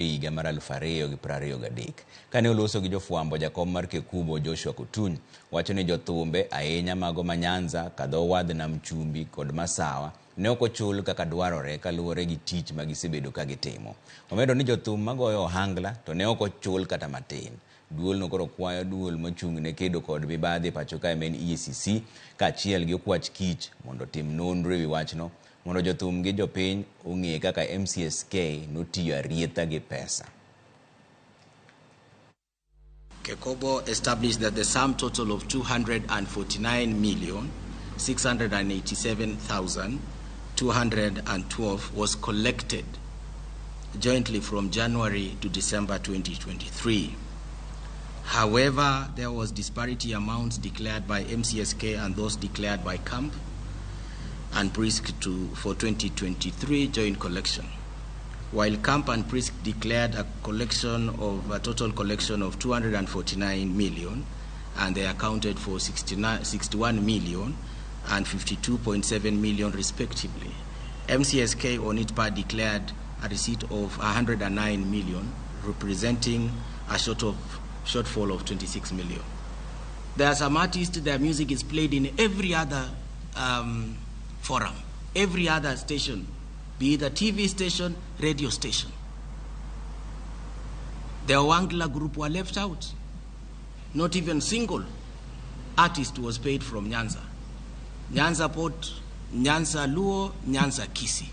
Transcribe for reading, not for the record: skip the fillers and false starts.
higa mar 2023. Kane oloso gi jofwambo, jakom mar KECOBO Joshua Kutuny wacho ni jothumbe ahinya mago ma Nyanza, Kadho Wadh, Nam Chumbi kod Masawa ne ok ochul kaka dwarore kaluwore gi tich ma gisebedo ka gitimo. Omedo ni jothum magoyo ohangla to ne ok ochul kata matin. Duol no koro kwayo duol mochung' ne kedo kod mibadhi pacho kae men EACC kaachiel gi okwach kich mondo tim nonro ewi wachno mondo jothum gi jopiny ong'e kaka MCSK notiyo arietha gi pesa. KECOBO established that the sum total of 249,687,212 was collected jointly from January to December 2023. However, there was disparity amounts declared by MCSK and those declared by CAMP and PRISC for 2023 joint collection. While CAMP and PRISC declared a total collection of 249 million, and they accounted for 61 million and 52.7 million respectively. MCSK on its part declared a receipt of 109 million, representing a shortfall of 26 million. There are some artists, their music is played in every other forum, every other station, be it a TV station, radio station. The jo-ohangla group were left out. Not even single artist was paid from Nyanza. Nyanza Port, Nyanza Luo, Nyanza Kisi.